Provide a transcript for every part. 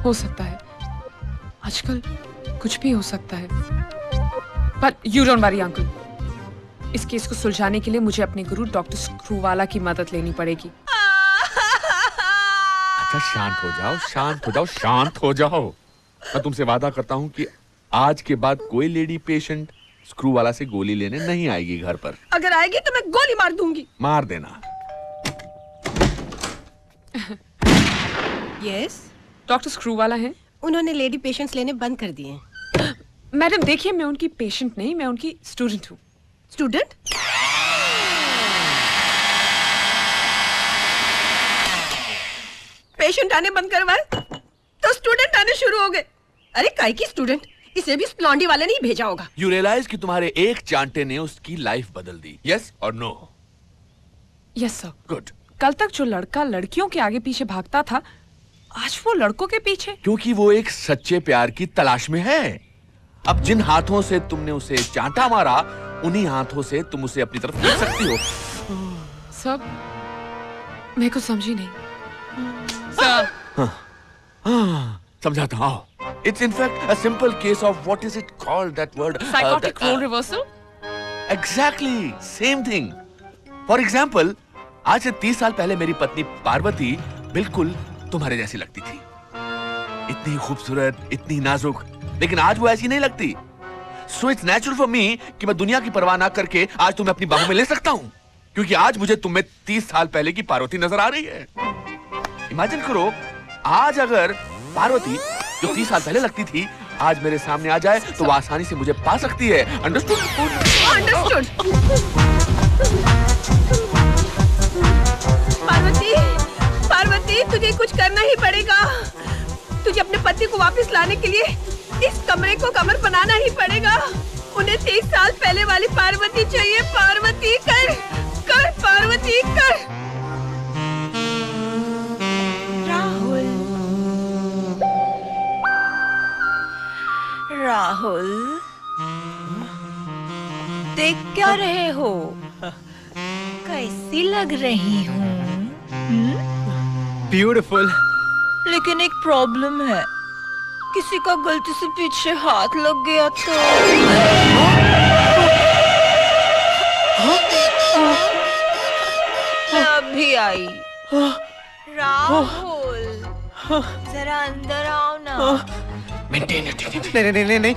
हो सकता है, आजकल कुछ भी हो सकता है। But you don't worry uncle, इस केस को सुलझाने के लिए मुझे अपने गुरु डॉक्टर स्क्रूवाला की मदद लेनी पड़ेगी। अच्छा शांत हो जाओ, शांत हो जाओ, शांत हो जाओ। मैं तुमसे वादा करता हूँ कि आज के बाद कोई लेडी पेशेंट स्क्रूवाला से गोली लेने नहीं आएगी घर पर। अगर आएगी तो मैं गोली मार दूंगी। मार देना। यस, डॉक्टर स्क्रूवाला हैं? उन्होंने लेडी पेशेंट्स लेने बंद कर दिए। मैडम देखिए, मैं उनकी पेशेंट नहीं, मैं उनकी स्टूडेंट हूँ। स्टूडेंट? पेशेंट आने बंद करवाए तो स्टूडेंट आने शुरू हो गए। अरे काय की स्टूडेंट, इसे भी स्प्लॉन्डी वाले नहीं भेजा होगा। यू रियलाइज कि तुम्हारे एक चांटे ने उसकी लाइफ बदल दी। यस और नो? Yes sir. गुड। कल तक जो लड़का लड़कियों के आगे पीछे भागता था, आज वो लड़कों के पीछे। क्योंकि वो एक सच्चे प्यार की तलाश में है। अब जिन हाथों से तुमने उसे चांटा मारा, उन्हीं हाथों से तुम उसे अपनी तरफ खींच सकती हो। सब मैं कुछ समझी नहीं सर। समझाता हूँ। It's in fact a simple case of what is it called, that word? Psychotic role reversal? Exactly, same thing. For example, आज से 30 साल पहले मेरी पत्नी पार्वती बिल्कुल तुम्हारे जैसी लगती थी। इतनी खूबसूरत, इतनी नाजुक, लेकिन आज वो ऐसी नहीं लगती। So it's natural for me कि मैं दुनिया की परवाह ना करके आज तुम्हें अपनी बाहों में ले सकता हूँ, क्योंकि आज मुझे तुम्हें 30 साल पहले की पार्वती नजर आ रही है। इमेजिन करो, आज अगर पार्वती जो 30 साल पहले लगती थी, आज मेरे सामने आ जाए तो वो आसानी से मुझे पा सकती है। अंडरस्टूड? अंडरस्टूड। पार्वती, पार्वती, तुझे कुछ करना ही पड़ेगा। तुझे अपने पति को वापस लाने के लिए इस कमरे को कमर बनाना ही पड़ेगा। उन्हें 30 साल पहले वाली पार्वती चाहिए। पार्वती कर, कर पार्वती कर। राहुल, राहुल, देख क्या रहे हो? कैसी लग रही हूँ? ब्यूटीफुल। लेकिन एक प्रॉब्लम है, किसी का गलती से पीछे हाथ लग गया तो। मैं अभी आई। राहुल, जरा अंदर आओ ना। नहीं।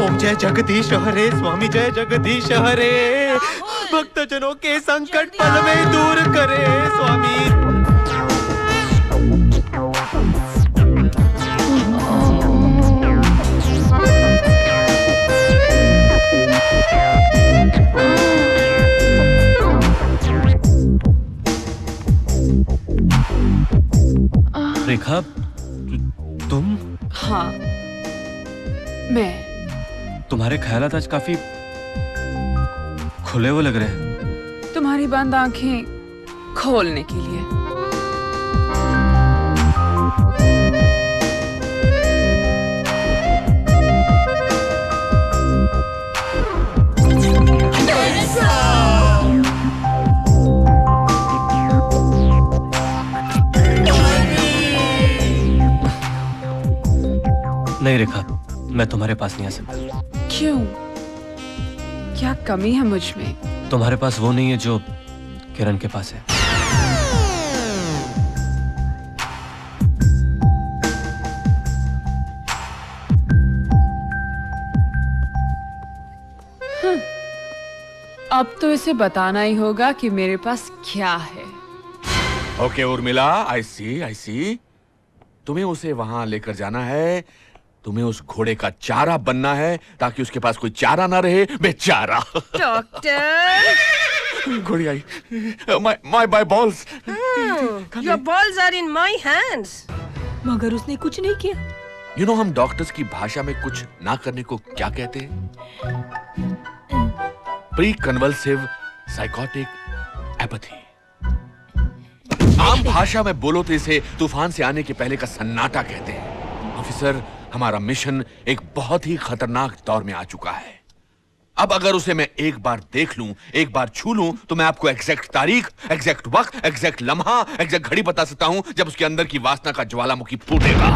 ओम जय जगदीश हरे, स्वामी जय जगदीश हरे। भक्तजनों के संकट पल में दूर करे स्वामी। रेखा, तुम? हाँ, मैं। तुम्हारे ख्यालात आज काफी खुले हुए लग रहे हैं। तुम्हारी बंद आंखें खोलने के लिए। नहीं रेखा, मैं तुम्हारे पास नहीं आ सकता। क्यों? क्या कमी है मुझ में? तुम्हारे पास वो नहीं है जो किरण के पास है। अब तो इसे बताना ही होगा कि मेरे पास क्या है। ओके उर्मिला, आई सी। तुम्हें उसे वहां लेकर जाना है। तुम्हें उस घोड़े का चारा बनना है ताकि उसके पास कोई चारा ना रहे, बेचारा। डॉक्टर, घोड़ी आई। My balls. Your balls are in my hands. मगर उसने कुछ नहीं किया। यू नो, हम डॉक्टर्स की भाषा में कुछ ना करने को क्या कहते हैं? Pre convulsive psychotic apathy. आम भाषा में बोलो तो इसे तूफान से आने के पहले का सन्नाटा कहते हैं। ऑफिसर, हमारा मिशन एक बहुत ही खतरनाक दौर में आ चुका है। अब अगर उसे मैं एक बार देख लूं, एक बार छू लूं, तो मैं आपको एग्जैक्ट तारीख, एग्जैक्ट वक्त, एग्जैक्ट लम्हा, एग्जैक्ट घड़ी बता सकता हूं जब उसके अंदर की वासना का ज्वालामुखी फूटेगा।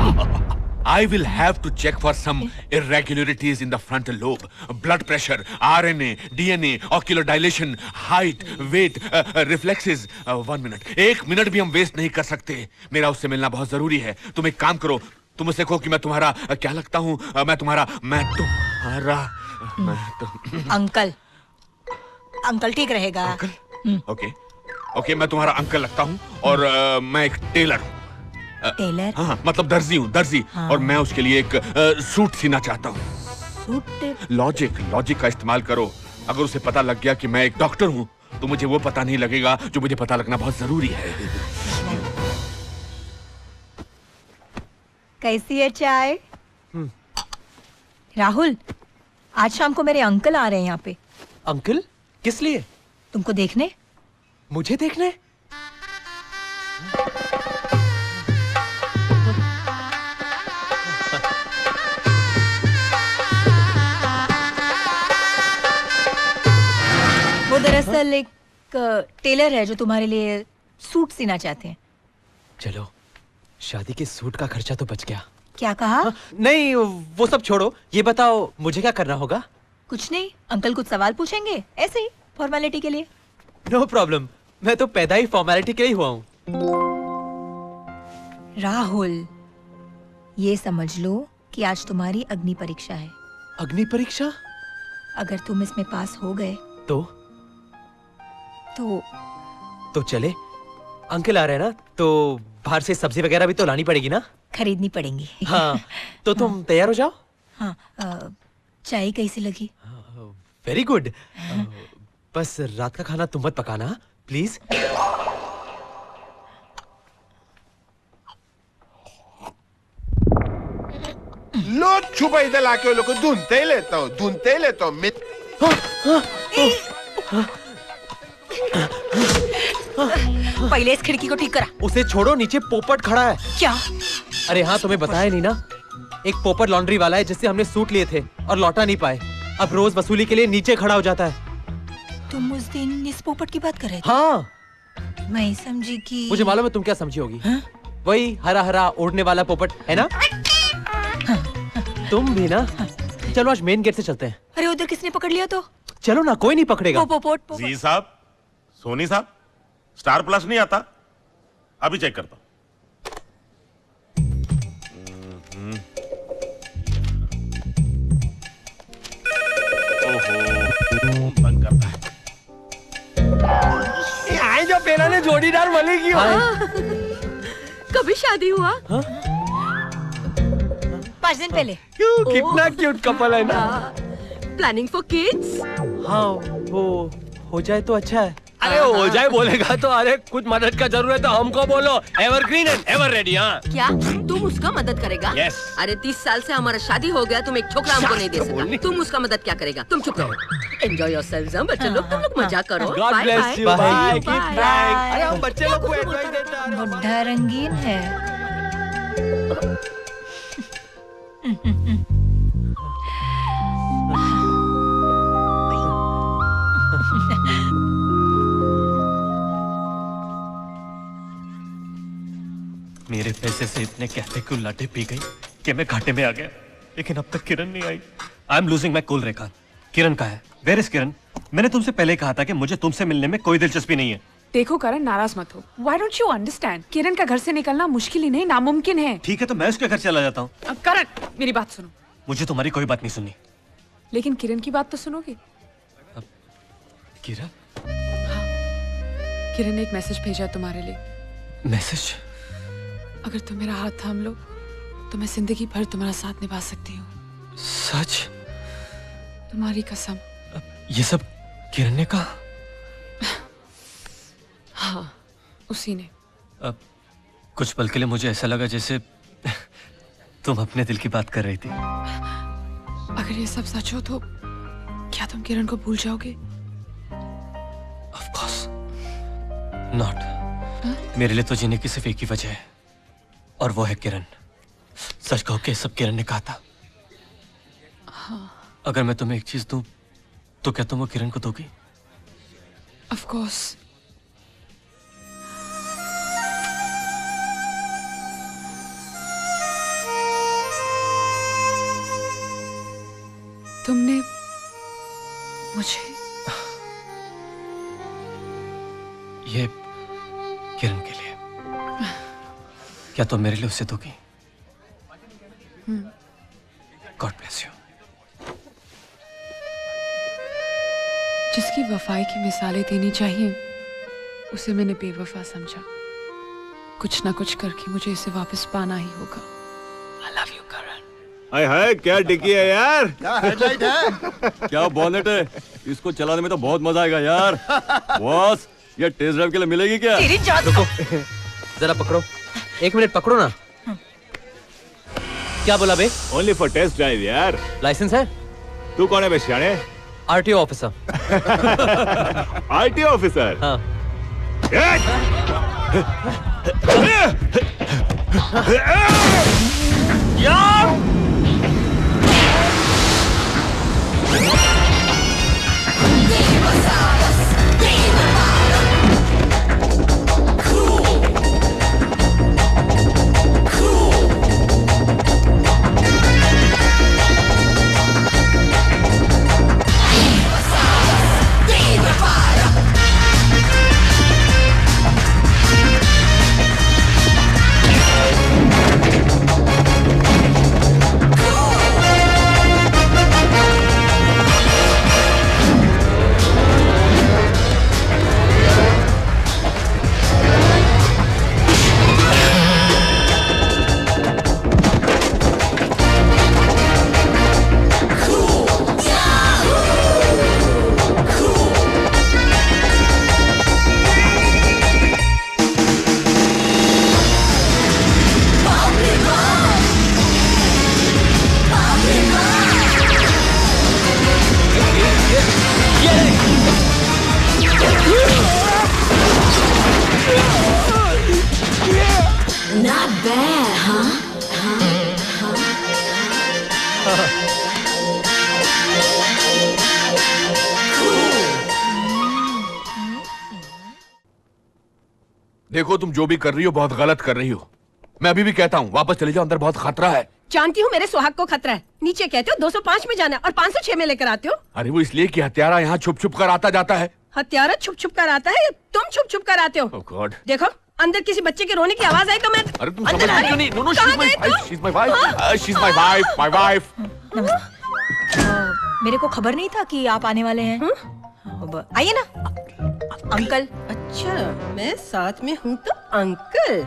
I will have to check for some irregularities in the frontal lobe, blood pressure, RNA, DNA, ocular dilation, height, weight, reflexes. 1 minute. 1 minute भी हम वेस्ट नहीं कर सकते। मेरा उससे मिलना बहुत जरूरी है। तुम एक काम करो, तुम उससे कहो कि मैं तुम्हारा क्या लगता हूँ? मैं तुम्हारा अंकल। अंकल ठीक रहेगा। अंकल? ओके, मैं तुम्हारा अंकल लगता हूँ और मैं एक टेलर हूँ। टेलर? हाँ, मतलब दर्जी। हाँ। और मैं उसके लिए एक सूट सीना चाहता हूँ। सूट? लॉजिक का इस्तेमाल करो। अगर उसे पता लग गया कि मैं एक डॉक्टर हूँ, तो मुझे वो पता नहीं लगेगा जो मुझे पता लगना बहुत जरूरी है। कैसी है चाय? राहुल, आज शाम को मेरे अंकल आ रहे हैं यहाँ पे। अंकल? किस लिए? तुमको देखने। मुझे देखने? वो दरअसल एक टेलर है जो तुम्हारे लिए सूट सीना चाहते हैं। चलो, शादी के सूट का खर्चा तो बच गया। क्या कहा? नहीं, वो सब छोड़ो, ये बताओ मुझे क्या करना होगा? कुछ नहीं, अंकल कुछ सवाल पूछेंगे, ऐसे ही फॉर्मेलिटी के लिए। नो प्रॉब्लम, मैं तो पैदा ही फॉर्मेलिटी के ही हुआ हूँ। राहुल, ये समझ लो कि आज तुम्हारी अग्नि परीक्षा है। अग्नि परीक्षा? अगर तुम इसमें पास हो गए तो चले। अंकल आ रहे हैं ना, तो बाहर से सब्जी वगैरह भी तो लानी पड़ेगी ना? खरीदनी पड़ेंगी। हाँ, तो तुम तैयार हो जाओ। हाँ, चाय कैसी लगी? Very good. बस रात का खाना तुम मत पकाना प्लीज। लो छुपा इधर लाके वो लोग को ढूंढते ही लेता हूँ। पहले इस खिड़की को ठीक करा। उसे छोड़ो, नीचे पोपट खड़ा है। क्या? अरे हाँ, तुम्हें बताया नहीं ना, एक पोपट लॉन्ड्री वाला है जिससे हमने सूट लिए थे और लौटा नहीं पाए। अब रोज वसूली के लिए नीचे खड़ा हो जाता है। तुम उस दिन इस पोपट की बात कर रहे थे? हाँ, मैं समझी कि मुझे मालूम है तुम क्या समझी होगी। वही हरा हरा उड़ने वाला पोपट है ना? तुम भी ना। चलो आज मेन गेट से चलते हैं। अरे उधर किसने पकड़ लिया तो? चलो ना, कोई नहीं पकड़ेगा। पोपट। जी साहब, सोनी साहब, स्टार प्लस नहीं आता? अभी चेक करता हूं। ओहो, बंद करता है। आए जो पेला ने जोड़ीदार मिलेगी। कभी शादी हुआ? 5 दिन पहले। क्यों, कितना क्यूट कपल है ना। Planning for kids? हाँ, वो हो जाए तो अच्छा है। अरे हो जाए बोलेगा तो अरे कुछ मदद का जरूरत है तो हमको बोलो। Evergreen and ever ready. हाँ, क्या तुम उसका मदद करेगा? Yes. अरे 30 साल से हमारा शादी हो गया, तुम एक छोकरा हमको नहीं दे सका, तुम उसका मदद क्या करेगा? तुम चुप रहो। Enjoy yourselves. बच्चे लोग, तुम लोग मजा करो। God Bye, bless bye. you. Bye. Bye. Bye. Keep trying. अरे हम बच्चे लोग को एडवाइस देते हैं। बुढ़ा रंगीन है। मेरे पैसे से इतने कैफे की लाटे पी गई कि मैं घाटे में आ गया, लेकिन अब तक किरण नहीं आई। I am losing my cool Rekha. Kiran कहाँ है? Where is Kiran? मैंने तुमसे पहले कहा था कि मुझे तुमसे मिलने में कोई दिलचस्पी नहीं है। देखो करण, नाराज मत हो। Why don't you understand? किरण का घर से निकलना मुश्किल ही नहीं, नामुमकिन है। ठीक है, तो मैं उसके घर चला जाता हूँ। करण, मेरी बात सुनो। मुझे तुम्हारी कोई बात नहीं सुननी। लेकिन किरण की बात तो सुनोगे? किरण? किरण ने एक मैसेज भेजा है तुम्हारे लिए। मैसेज? अगर तुम मेरा हाथ थाम लो तो मैं जिंदगी भर तुम्हारा साथ निभा सकती हूँ। सच? तुम्हारी कसम। ये सब किरण ने कहा? हाँ, उसी ने। अब कुछ पल के लिए मुझे ऐसा लगा जैसे तुम अपने दिल की बात कर रही थी। अगर ये सब सच हो तो क्या तुम किरण को भूल जाओगे? Of course not. मेरे लिए तो जीने की सिर्फ एक ही वजह है और वो है किरण। सच कहो कि सब किरण ने कहा था। हाँ। अगर मैं तुम्हें एक चीज दूं तो क्या तुम वो किरण को दोगी? Of course. तुमने मुझे ये किरण के लिए, क्या तुम मेरे लिए उसे दोगी? God bless you. जिसकी वफाई की मिसालें देनी चाहिए उसे मैंने बेवफा समझा। कुछ ना कुछ करके मुझे इसे वापस पाना ही होगा। I love you, Karan। हाय हाय, क्या डिक्की है यार। क्या हेडलाइट है? क्या बॉनेट है, इसको चलाने में तो बहुत मजा आएगा यार। बॉस, ये टेस्ट ड्राइव के लिए मिलेगी क्या? तेरी जान। रुको, जरा पकड़ो, 1 मिनट पकड़ो ना। क्या बोला बे? ओनली फॉर टेस्ट ड्राइव यार। लाइसेंस है? तू कौन है बे शाणे? RTO officer. RTO officer? हाँ। देखो, तुम जो भी कर रही हो बहुत गलत कर रही हो। मैं अभी भी कहता हूँ वापस चले जाओ, अंदर बहुत खतरा है। जानती हूँ मेरे सुहाग को खतरा है। नीचे कहते हो 205 में जाना और 506 में लेकर आते हो। अरे वो इसलिए कि हत्यारा यहाँ छुप छुप कर आता जाता है। हत्यारा छुप छुप कर आता है या तुम छुप छुप कर आते हो? Oh God। देखो, अंदर किसी बच्चे के रोने की आवाज आई तो मैं अरे तुम अंदर समझ आ रही क्यों नहीं? नो नो, कहाँ गए तुम? she's my wife, my wife। मेरे को खबर नहीं था कि आप आने वाले हैं। अब आइए ना अंकल। अच्छा, मैं साथ में हूँ तो अंकल।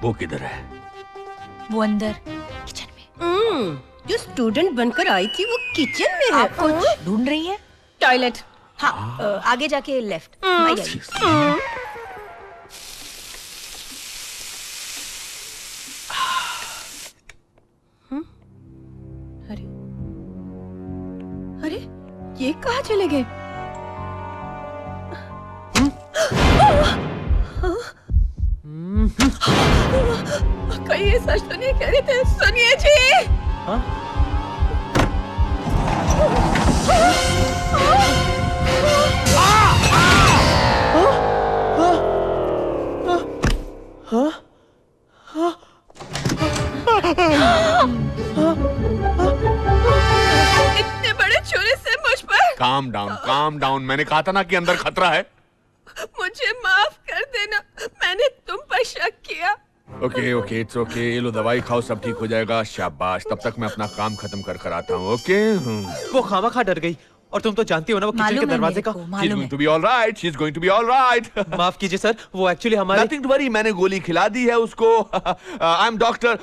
वो किधर है? वो अंदर किचन में। जो स्टूडेंट बनकर आई थी वो किचन में है। आप कुछ ढूंढ रही हैं? टॉयलेट। हाँ, आगे जाके लेफ्ट। आइए। अरे अरे, ये कहाँ चले गए? कहीं ये सच तो नहीं कह रहे थे? सुनिए जी। इतने बड़े छुरे से मुझ पर। Calm down. मैंने कहा था ना कि अंदर खतरा है। मुझे माफ कर देना, मैंने तुम पर शक किया। Okay, it's okay. ये लो दवाई खाओ, सब ठीक हो जाएगा। शाबाश। तब तक मैं अपना काम खत्म कर आता हूँ। ओके। वो खामखा डर गई, और तुम तो जानती हो ना वो किचन के दरवाजे का। She's going to be all right. She's going to be all right. माफ कीजिए सर, वो एक्चुअली हमारे। Nothing to worry, मैंने गोली खिला दी है उसको। I'm Doctor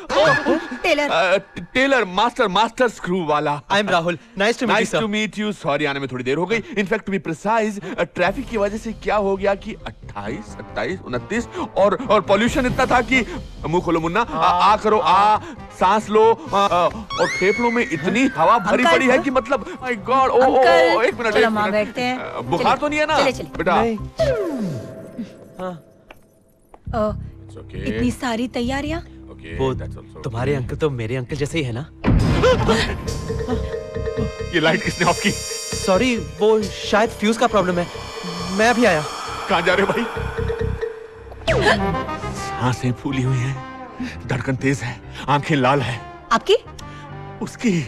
Taylor, master screw वाला। I'm Rahul. Nice to meet you, Nice sir. to meet you. Sorry आने में थोड़ी देर हो गई। In fact to be precise, traffic की वजह से क्या हो गया कि 28, 27, 29 और पॉल्यूशन इतना था कि मुंह खोलो मुन्ना, आ करो, आ सांस लो, और फेफड़ों में इतनी हवा भरी पड़ी है कि मतलब माय गॉड। ओ एक मिनट, बैठते हैं। बुखार तो नहीं है ना बेटा? इतनी सारी तैयारियां। वो तुम्हारे अंकल तो मेरे अंकल जैसे ही है ना? ये लाइट किसने ऑफ की? सॉरी, वो शायद फ्यूज का प्रॉब्लम है। मैं अभी आया। कहाँ जा रहे हो भाई? सांसें फूली हुई हैं, धड़कन तेज है, आंखें लाल है। आपकी? उसकी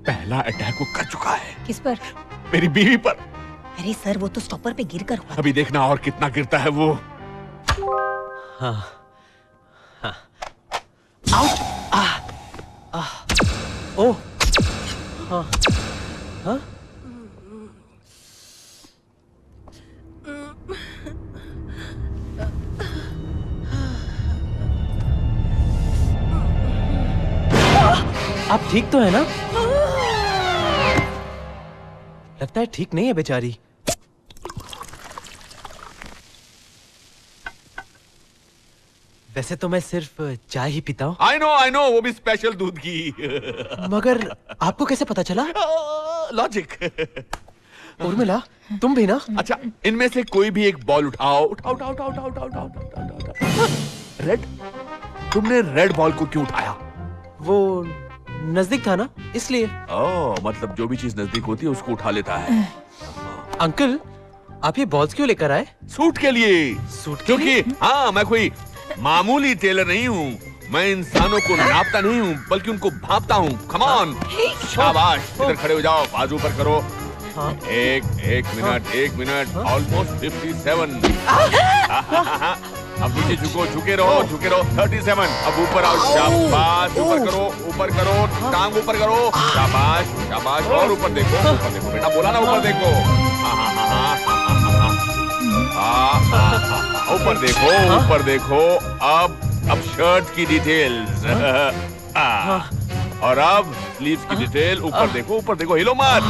पहला अटैक वो कर चुका है। किस पर? मेरी बीवी पर। अरे सर, वो तो स्टॉपर पे गिरकर हुआ। अभी देखना और कितना गिरता है वो। हाँ हाँ। आउच! ओह! हाँ हाँ। आप ठीक तो है ना? लगता है ठीक नहीं है बेचारी। वैसे तो मैं सिर्फ चाय ही पीता हूँ। I know, वो भी स्पेशल दूध की। मगर आपको कैसे पता चला? लॉजिक। उर्मिला, तुम भी ना? अच्छा, इनमें से कोई भी एक बॉल उठाओ। उठाओ। रेड? तुमने रेड बॉल को क्यों उठाया? वो नजदीक था ना, इसलिए। ओह, मतलब जो भी चीज नजदीक होती है उसको उठा लेता है। अंकल, आप ये बॉल्स क्यों लेकर आए? सूट के लिए। सूट के क्योंकि लिए? हाँ, मैं कोई मामूली टेलर नहीं हूँ। मैं इंसानों को नापता नहीं हूँ, बल्कि उनको भांपता हूँ। Come on. शाबाश, इधर खड़े हो जाओ, बाजू पर करो। हाँ। एक मिनट। ऑलमोस्ट 57। अब नीचे झुके रहो। 37। अब ऊपर आओ। शाबाश, ऊपर करो, टांग ऊपर करो। शाबाश। और ऊपर देखो बेटा, बोला ना ऊपर देखो। ऊपर देखो। अब शर्ट की डिटेल्स। और अब स्लीव्स की डिटेल। ऊपर देखो, हिलो मत।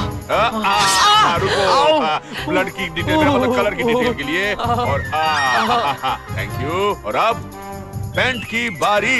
रुको। ब्लड की डिटेल, मतलब कलर की डिटेल के लिए। और थैंक यू। और अब पैंट की बारी।